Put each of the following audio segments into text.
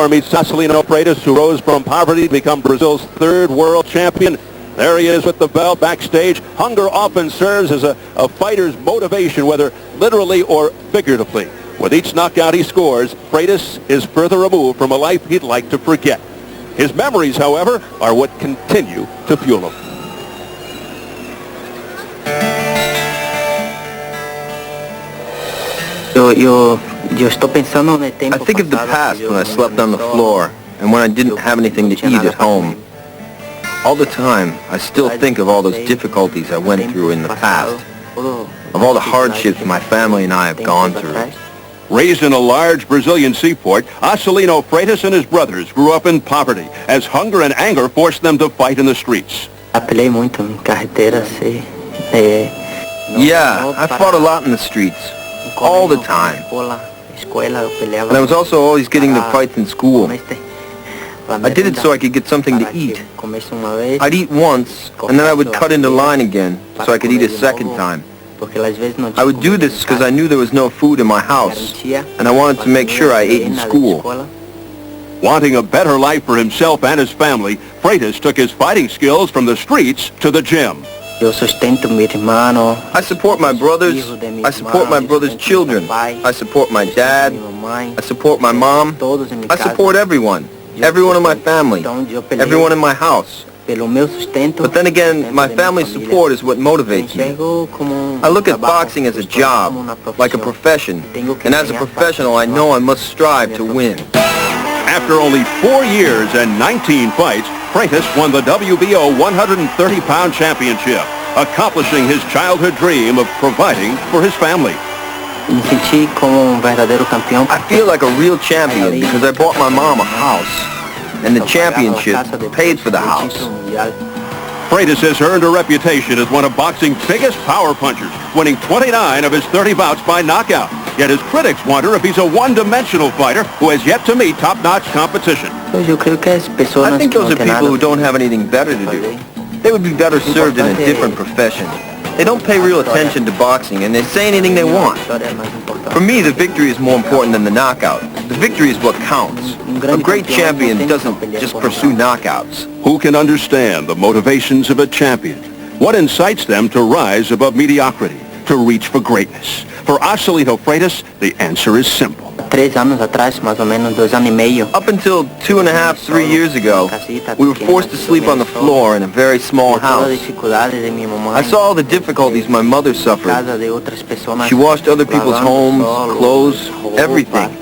meets Marcelino Freitas, who rose from poverty to become Brazil's third world champion. There he is with the belt backstage. Hunger often serves as a fighter's motivation, whether literally or figuratively. With each knockout he scores, Freitas is further removed from a life he'd like to forget. His memories, however, are what continue to fuel him. I think of the past when I slept on the floor and when I didn't have anything to eat at home. All the time, I still think of all those difficulties I went through in the past, of all the hardships my family and I have gone through. Raised in a large Brazilian seaport, Marcelino Freitas and his brothers grew up in poverty as hunger and anger forced them to fight in the streets. Yeah, I fought a lot in the streets, all the time. And I was also always getting into fights in school. I did it so I could get something to eat. I'd eat once, and then I would cut into line again so I could eat a second time. I would do this because I knew there was no food in my house, and I wanted to make sure I ate in school. Wanting a better life for himself and his family, Freitas took his fighting skills from the streets to the gym. I support my brothers, I support my brothers' children, I support my dad, I support my mom, I support everyone in my family, everyone in my house. But then again, my family's support is what motivates me. I look at boxing as a job, like a profession, and as a professional I know I must strive to win. After only 4 years and 19 fights, Freitas won the WBO 130-pound championship, accomplishing his childhood dream of providing for his family. I feel like a real champion because I bought my mom a house, and the championship paid for the house. Freitas has earned a reputation as one of boxing's biggest power punchers, winning 29 of his 30 bouts by knockout. Yet his critics wonder if he's a one-dimensional fighter who has yet to meet top-notch competition. I think those are people who don't have anything better to do. They would be better served in a different profession. They don't pay real attention to boxing, and they say anything they want. For me, the victory is more important than the knockout. The victory is what counts. A great champion doesn't just pursue knockouts. Who can understand the motivations of a champion? What incites them to rise above mediocrity, to reach for greatness? For Marcelino Freitas, the answer is simple. Up until 2.5, 3 years ago, we were forced to sleep on the floor in a very small house. I saw all the difficulties my mother suffered. She washed other people's homes, clothes, everything.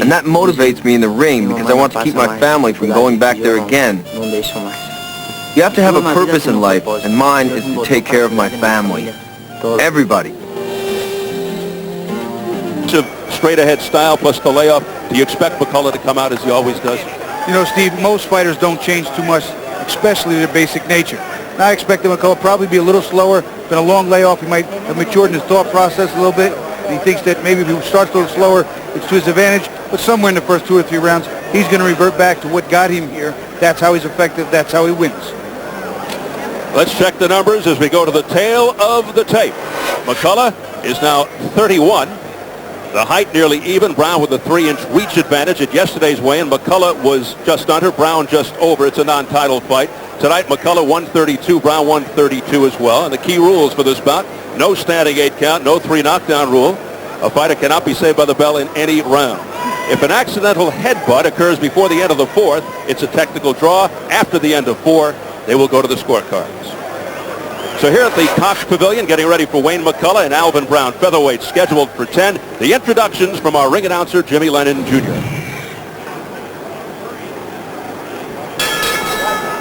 And that motivates me in the ring because I want to keep my family from going back there again. You have to have a purpose in life, and mine is to take care of my family. Everybody. Straight-ahead style plus the layoff. Do you expect McCullough to come out as he always does? You know, Steve, most fighters don't change too much, especially their basic nature. And I expect McCullough probably be a little slower. Been a long layoff. He might have matured in his thought process a little bit. And he thinks that maybe if he starts a little slower, it's to his advantage. But somewhere in the first 2 or 3 rounds, he's going to revert back to what got him here. That's how he's effective. That's how he wins. Let's check the numbers as we go to the tail of the tape. McCullough is now 31. The height nearly even. Brown with a 3-inch reach advantage at yesterday's weigh-in. McCullough was just under, Brown just over. It's a non-title fight. Tonight, McCullough 132, Brown 132 as well. And the key rules for this bout: no standing 8 count, no 3 knockdown rule. A fighter cannot be saved by the bell in any round. If an accidental headbutt occurs before the end of the 4th, it's a technical draw. After the end of 4, they will go to the scorecards. So here at the Cox Pavillion, getting ready for Wayne McCullough and Alvin Brown, featherweight scheduled for 10. The introductions from our ring announcer, Jimmy Lennon Jr.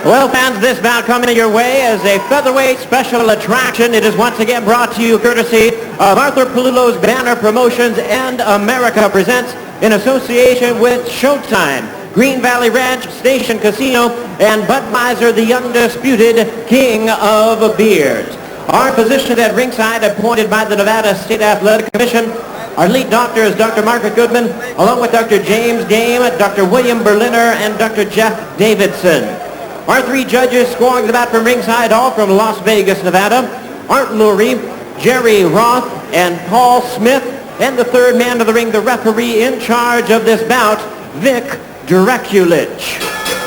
Well, fans, this bout coming your way as a featherweight special attraction. It is once again brought to you courtesy of Arthur Palullo's Banner Promotions and America presents in association with Showtime, Green Valley Ranch, Station Casino, and Budweiser, the undisputed king of beers. Our physician at ringside, appointed by the Nevada State Athletic Commission. Our lead doctor is Dr. Margaret Goodman, along with Dr. James Game, Dr. William Berliner, and Dr. Jeff Davidson. Our 3 judges scoring the bout from ringside, all from Las Vegas, Nevada: Art Lurie, Jerry Roth, and Paul Smith. And the third man to the ring, the referee in charge of this bout, Vic Draculich.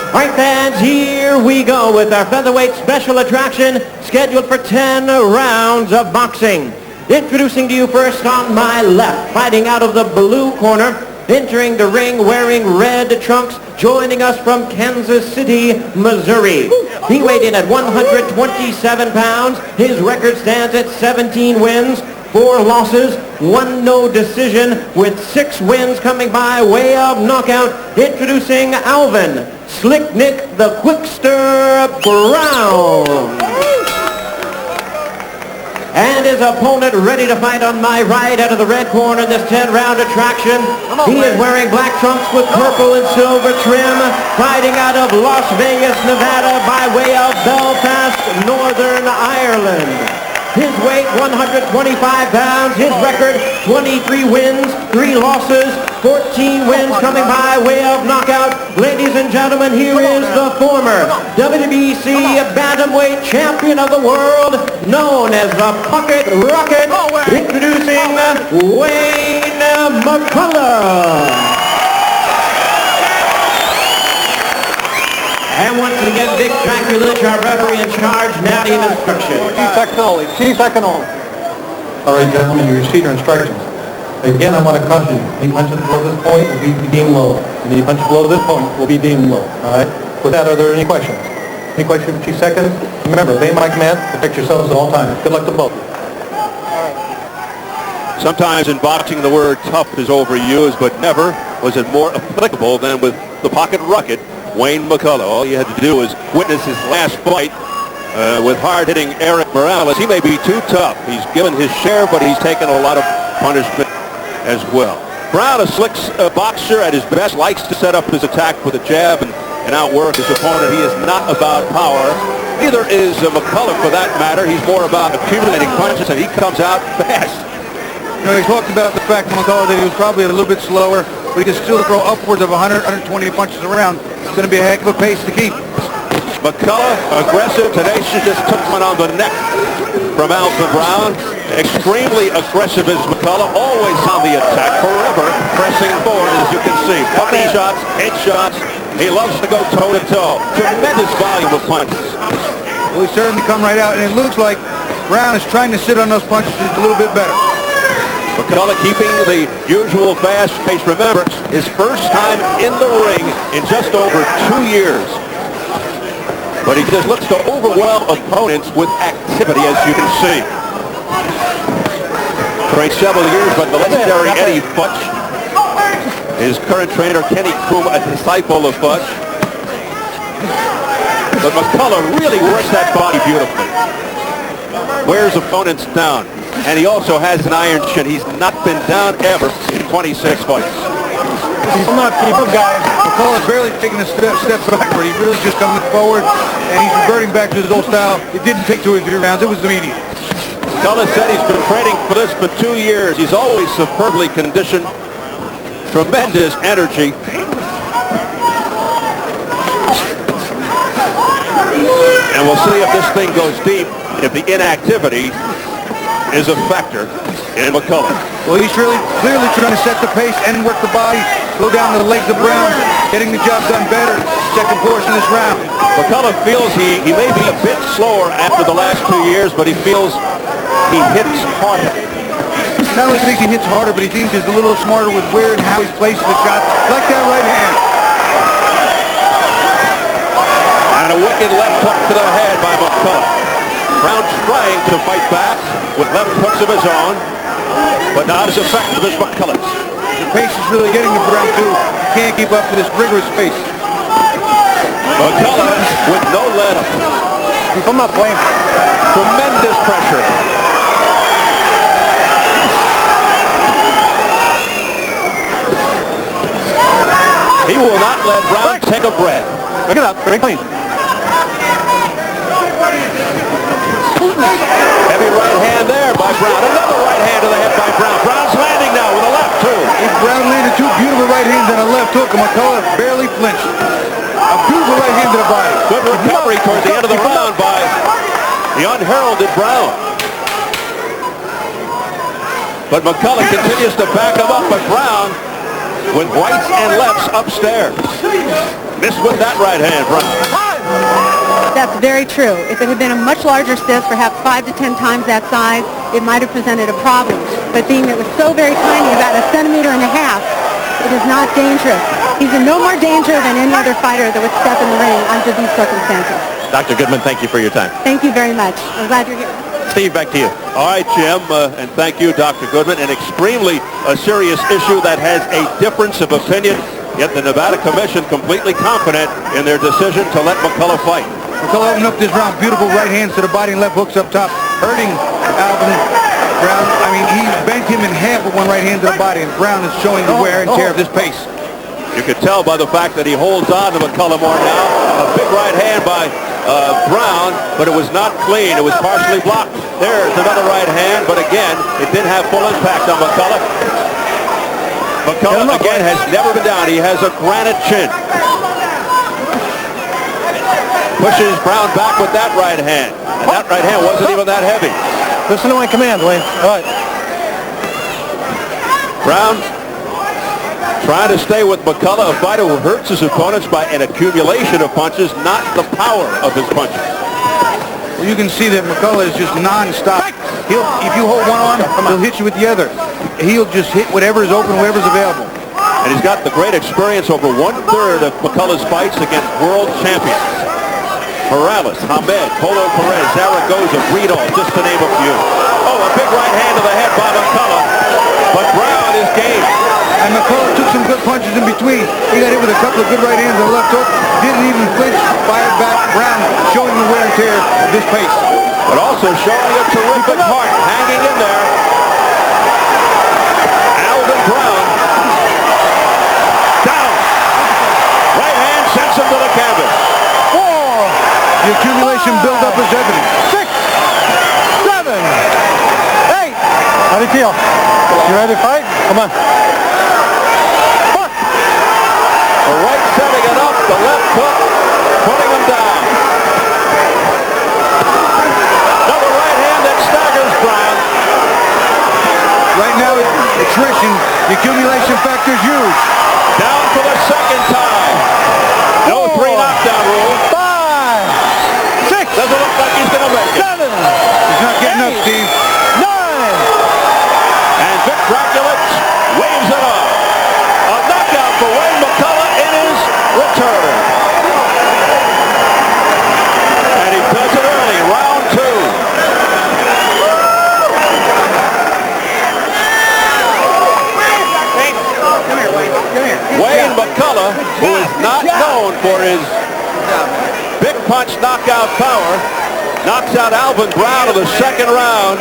All right, fans, here we go with our featherweight special attraction scheduled for 10 rounds of boxing. Introducing to you first on my left, fighting out of the blue corner, entering the ring wearing red trunks, joining us from Kansas City, Missouri. He weighed in at 127 pounds. His record stands at 17 wins, 4 losses, 1 no decision, with 6 wins coming by way of knockout. Introducing Alvin Slick Nick the Quickster Brown. And his opponent ready to fight on my right out of the red corner in this 10-round attraction. He is wearing black trunks with purple and silver trim, fighting out of Las Vegas, Nevada by way of Belfast, Northern Ireland. His weight, 125 pounds. His record, 23 wins, 3 losses, 14 wins coming by way of knockout. Ladies and gentlemen, here is the former WBC Bantamweight Champion of the world, known as the Pocket Rocket, introducing Wayne McCullough. And once again, Vic Draculich, our referee in charge, now in instruction. Chief second only. All right, gentlemen, you received your instructions. Again, I want to caution you. Any punches below this point will be deemed low. Any punches below this point will be deemed low. All right? With that, are there any questions? Any questions, Chief Second? Remember, obey my command. Protect yourselves at all times. Good luck to both. Sometimes in boxing the word tough is overused, but never was it more applicable than with the Pocket Rocket, Wayne McCullough. All you had to do was witness his last fight with hard-hitting Erik Morales. He may be too tough. He's given his share, but he's taken a lot of punishment as well. Brown, a slick boxer at his best, likes to set up his attack with a jab and outwork his opponent. He is not about power. Neither is McCullough, for that matter. He's more about accumulating punches, and he comes out fast. You know, he talked about the fact, McCullough, that he was probably a little bit slower, but he can still throw upwards of 100, 120 punches around. It's going to be a heck of a pace to keep. McCullough, aggressive, tenacious, just took one on the neck from Alvin Brown. Extremely aggressive is McCullough, always on the attack, forever pressing forward, as you can see. Body shots, head shots. He loves to go toe-to-toe. Tremendous volume of punches. Well, he's starting to come right out, and it looks like Brown is trying to sit on those punches just a little bit better. McCullough keeping the usual fast pace. Remember, his first time in the ring in just over 2 years. But he just looks to overwhelm opponents with activity, as you can see. Trained several years, but the legendary Eddie Futch, his current trainer Kenny Kroom, a disciple of Futch. But McCullough really works that body beautifully. Wears opponents down. And he also has an iron chin. He's not been down ever in 26 fights. He's not guys. McCullough's barely taking a step backward. He's really just coming forward, and he's reverting back to his old style. It didn't take 2 or 3 rounds. It was immediate. McCullough said he's been training for this for 2 years. He's always superbly conditioned. Tremendous energy. And we'll see if this thing goes deep, if the inactivity is a factor in McCullough. Well, he's really clearly trying to set the pace and work the body, slow down the legs of Brown, getting the job done better. Second portion of this round. McCullough feels he may be a bit slower after the last 2 years, but he feels he hits harder. Not only thinks he hits harder, but he thinks he's a little smarter with where and how he places the shot, like that right hand. And a wicked left hook to the head by McCullough. Brown trying to fight back with left hooks of his own, but not as effective as McCullough's. The pace is really getting to Brown, too. He can't keep up to this rigorous pace. McCullough with no let-up. I'm not playing. Tremendous pressure. He will not let Brown take a breath. Look it up. Very clean. Heavy right hand there by Brown. Another right hand to the head by Brown. Brown's landing now with a left, too. Brown landed 2 beautiful right hands and a left hook, and McCullough barely flinched. A beautiful right hand to the body. Good recovery towards the end of the round by the unheralded Brown. But McCullough continues to back him up, but Brown with rights and lefts upstairs. Missed with that right hand, Brown. That's very true. If it had been a much larger cyst, perhaps 5 to 10 times that size, it might have presented a problem. But being that it was so very tiny, about 1.5 centimeters, it is not dangerous. He's in no more danger than any other fighter that would step in the ring under these circumstances. Dr. Goodman, thank you for your time. Thank you very much. I'm glad you're here. Steve, back to you. All right, Jim, and thank you, Dr. Goodman. An extremely serious issue that has a difference of opinion, yet the Nevada Commission completely confident in their decision to let McCullough fight. McCullough opened up this round. Beautiful right hands to the body and left hooks up top, hurting Alvin Brown. I mean, he bent him in half with one right hand to the body, and Brown is showing the wear and tear of this pace. You could tell by the fact that he holds on to McCullough more now. A big right hand by Brown, but it was not clean. It was partially blocked. There's another right hand, but again, it didn't have full impact on McCullough. McCullough, again, has never been down. He has a granite chin. Pushes Brown back with that right hand. And that right hand wasn't even that heavy. Listen to my command, Wayne. All right. Brown trying to stay with McCullough, a fighter who hurts his opponents by an accumulation of punches, not the power of his punches. Well, you can see that McCullough is just non-stop. If you hold one arm, he'll hit you with the other. He'll just hit whatever is open, whatever's available. And he's got the great experience over 1/3 of McCullough's fights against world champions. Morales, Hamed, Polo Perez, Zaragoza, Breedall, just to name a few. Oh, a big right hand to the head by McCullough. But Brown is game. And McCullough took some good punches in between. He got hit with a couple of good right hands on the left hook. Didn't even flinch. Fired back. Brown showing the wear and tear of this pace. But also showing a terrific heart hanging in there. Alvin Brown. Down. Right hand sends him to the canvas. The accumulation build-up is evident. 6, 7, 8. How do you feel? You ready to fight? Come on. The right setting it up, the left hook, putting him down. Another right hand that staggers Brown. Right now, attrition, the accumulation factor is huge. Down for the second time. No 3 knockdown rule. 5, 6. Doesn't look like he's going to make it. 7. He's not getting up, Steve. 9. And Vic Draculix waves it off. A knockout for Wayne McCullough in his return. And he does it early, round 2. Wayne McCullough, who is not known for his big punch knockout power, knocks out Alvin Brown in the second round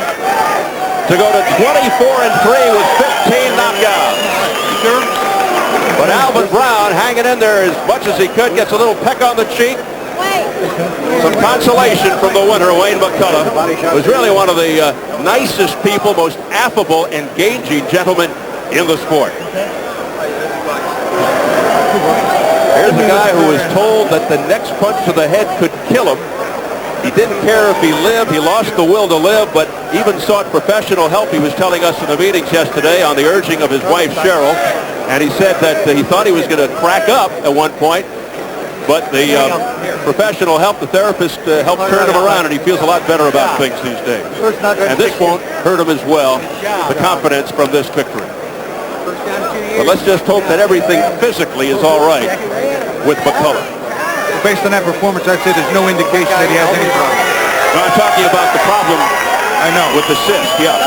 to go to 24-3 with 15 knockouts. But Alvin Brown hanging in there as much as he could, gets a little peck on the cheek. Some consolation from the winner, Wayne McCullough, who's really one of the nicest people, most affable, engaging gentlemen in the sport. Here's a guy who was told that the next punch to the head could kill him. He didn't care if he lived. He lost the will to live, but even sought professional help. He was telling us in the meetings yesterday on the urging of his wife, Cheryl, and he said that he thought he was going to crack up at one point, but the professional help, the therapist, helped turn him around, and he feels a lot better about things these days. And this won't hurt him as well, the confidence from this victory. But let's just hope that everything physically is all right with McCullough. Based on that performance, I'd say there's no indication that he has any problem. No, I'm talking about the problem, I know, with the cyst, yeah.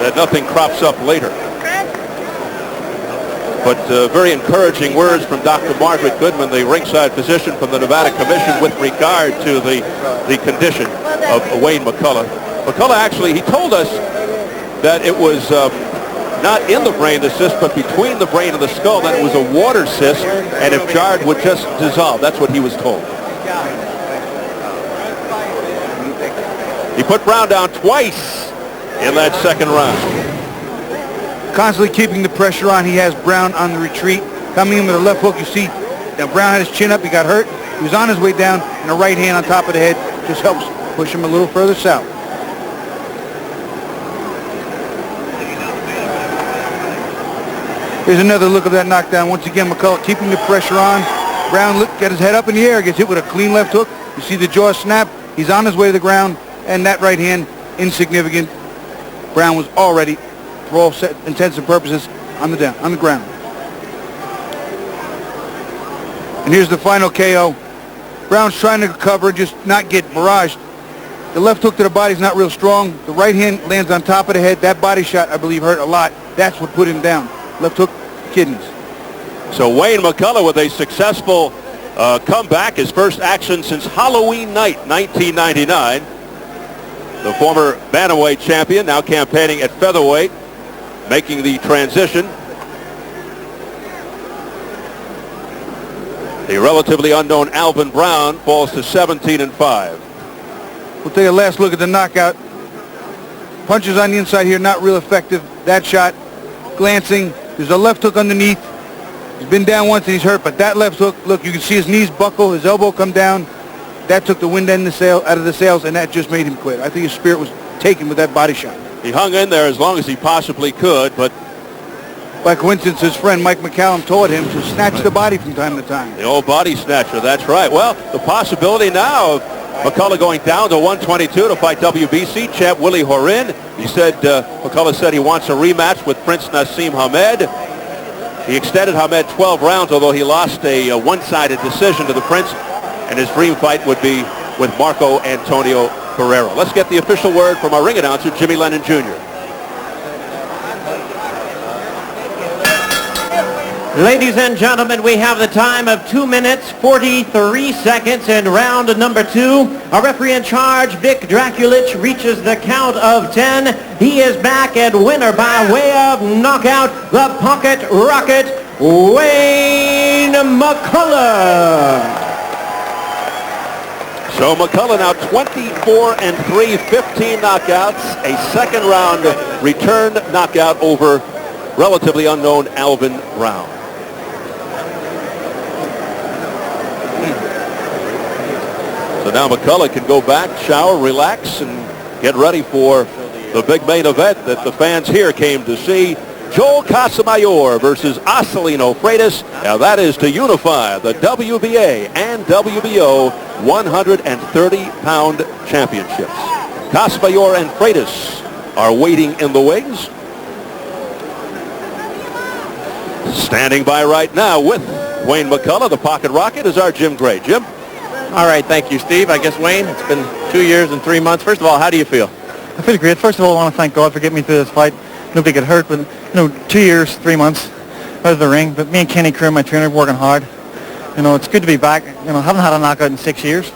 That nothing crops up later. But very encouraging words from Dr. Margaret Goodman, the ringside physician from the Nevada Commission, with regard to the condition of Wayne McCullough. McCullough actually, he told us that it was not in the brain, the cyst, but between the brain and the skull, that it was a water cyst, and if jarred would just dissolve. That's what he was told. He put Brown down twice in that second round. Constantly keeping the pressure on. He has Brown on the retreat. Coming in with a left hook, you see that Brown had his chin up. He got hurt. He was on his way down, and a right hand on top of the head just helps push him a little further south. Here's another look at that knockdown. Once again, McCullough keeping the pressure on. Brown got his head up in the air, gets hit with a clean left hook. You see the jaw snap. He's on his way to the ground, and that right hand, insignificant. Brown was already, for all intents and purposes, on the ground. And here's the final KO. Brown's trying to recover, just not get barraged. The left hook to the body's not real strong. The right hand lands on top of the head. That body shot, I believe, hurt a lot. That's what put him down. Left hook, kidneys. So Wayne McCullough with a successful comeback, his first action since Halloween night, 1999. The former bantamweight champion now campaigning at featherweight, making the transition. The relatively unknown Alvin Brown falls to 17-5. We'll take a last look at the knockout. Punches on the inside here, not real effective. That shot, glancing. There's a left hook underneath. He's been down once and he's hurt, but that left hook, look, you can see his knees buckle, his elbow come down. That took the wind out of the sails, and that just made him quit. I think his spirit was taken with that body shot. He hung in there as long as he possibly could, but by coincidence, his friend Mike McCallum taught him to snatch the body from time to time. The old body snatcher, that's right. Well, the possibility now of McCullough going down to 122 to fight WBC champ Willie Horin. He said, McCullough said he wants a rematch with Prince Nassim Hamed. He extended Hamed 12 rounds, although he lost a one-sided decision to the Prince, and his dream fight would be with Marco Antonio Barrera. Let's get the official word from our ring announcer, Jimmy Lennon Jr. Ladies and gentlemen, we have the time of 2 minutes, 43 seconds in round number 2. Our referee in charge, Vic Draculich, reaches the count of 10. He is back and winner by way of knockout, the Pocket Rocket, Wayne McCullough. So McCullough now 24-3, 15 knockouts, a second round return knockout over relatively unknown Alvin Brown. So now McCullough can go back, shower, relax, and get ready for the big main event that the fans here came to see. Joel Casamayor versus Acelino Freitas. Now that is to unify the WBA and WBO 130-pound championships. Casamayor and Freitas are waiting in the wings. Standing by right now with Wayne McCullough, the Pocket Rocket, is our Jim Gray. Jim? All right, thank you, Steve. I guess, Wayne, it's been 2 years and 3 months. First of all, how do you feel? I feel great. First of all, I want to thank God for getting me through this fight. Nobody got hurt, but 2 years, 3 months out of the ring. But me and Kenny Crew, my trainer, working hard. It's good to be back. Haven't had a knockout in 6 years.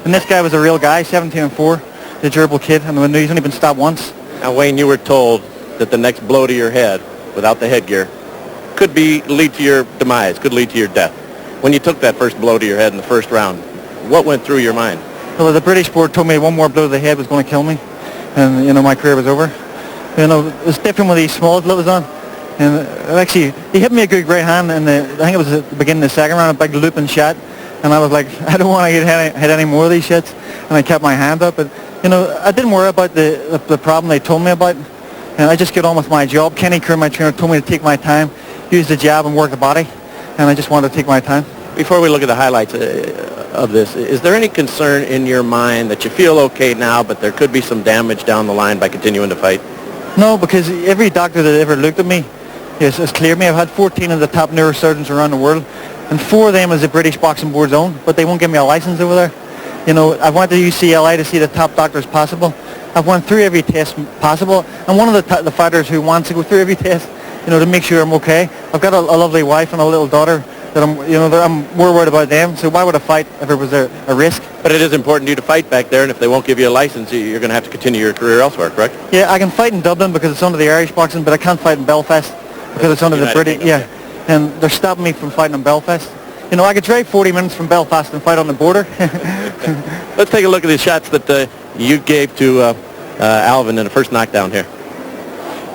And this guy was a real guy, 17-4, the gerbil kid, and he's only been stopped once. Now, Wayne, you were told that the next blow to your head, without the headgear, could lead to your demise, could lead to your death. When you took that first blow to your head in the first round, what went through your mind? Well, the British board told me one more blow to the head was going to kill me, and my career was over. It was different with these small blows on, and actually he hit me a good right hand, and I think it was at the beginning of the second round, a big looping shot, and I was like, I don't want to hit any more of these shots, and I kept my hand up, but I didn't worry about the problem they told me about, and I just get on with my job. Kenny Crew, my trainer, told me to take my time, use the jab and work the body, and I just wanted to take my time. Before we look at the highlights of this, is there any concern in your mind that you feel okay now, but there could be some damage down the line by continuing to fight? No, because every doctor that ever looked at me has cleared me. I've had 14 of the top neurosurgeons around the world, and 4 of them is the British Boxing Board's own, but they won't give me a license over there. I went to UCLA to see the top doctors possible. I've went through every test possible, and one of the fighters who wants to go through every test, to make sure I'm okay. I've got a lovely wife and a little daughter that I'm more worried about them. So why would I fight if it was a risk? But it is important to you to fight back there, and if they won't give you a license, you're going to have to continue your career elsewhere, correct? Yeah, I can fight in Dublin because it's under the Irish boxing, but I can't fight in Belfast because it's under the British. Yeah, and they're stopping me from fighting in Belfast. I could drive 40 minutes from Belfast and fight on the border. Let's take a look at the shots that you gave to Alvin in the first knockdown here.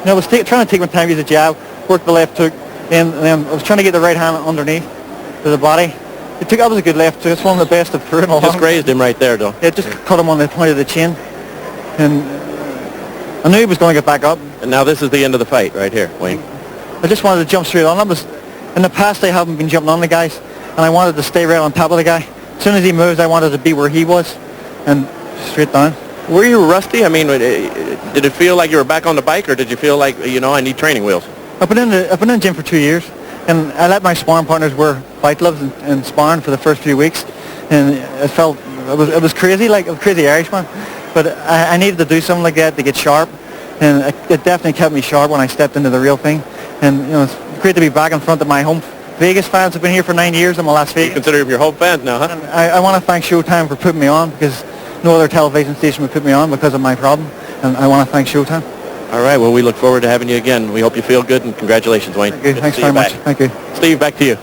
I was trying to take my time, use the jab, work the left hook, and then I was trying to get the right hand underneath to the body. That was a good left hook. It's one of the best I've thrown in a long time. Just grazed him right there, though. Yeah, just cut him on the point of the chin. And I knew he was going to get back up. And now this is the end of the fight right here, Wayne. I just wanted to jump straight on. In the past, I haven't been jumping on the guys, and I wanted to stay right on top of the guy. As soon as he moves, I wanted to be where he was, and straight down. Were you rusty? I mean, did it feel like you were back on the bike, or did you feel like, I need training wheels? I've been in the gym for 2 years, and I let my sparring partners wear fight gloves and sparring for the first few weeks, and it was crazy, like a crazy Irishman. But I needed to do something like that to get sharp, and it definitely kept me sharp when I stepped into the real thing. And it's great to be back in front of my home Vegas fans. Have been here for 9 years in my Las Vegas. You consider them your home fans now, huh? And I want to thank Showtime for putting me on, because no other television station would put me on because of my problem, and I want to thank Showtime. All right, well, we look forward to having you again. We hope you feel good, and congratulations, Wayne. Thank you. Thanks very much. Thank you. Steve, back to you.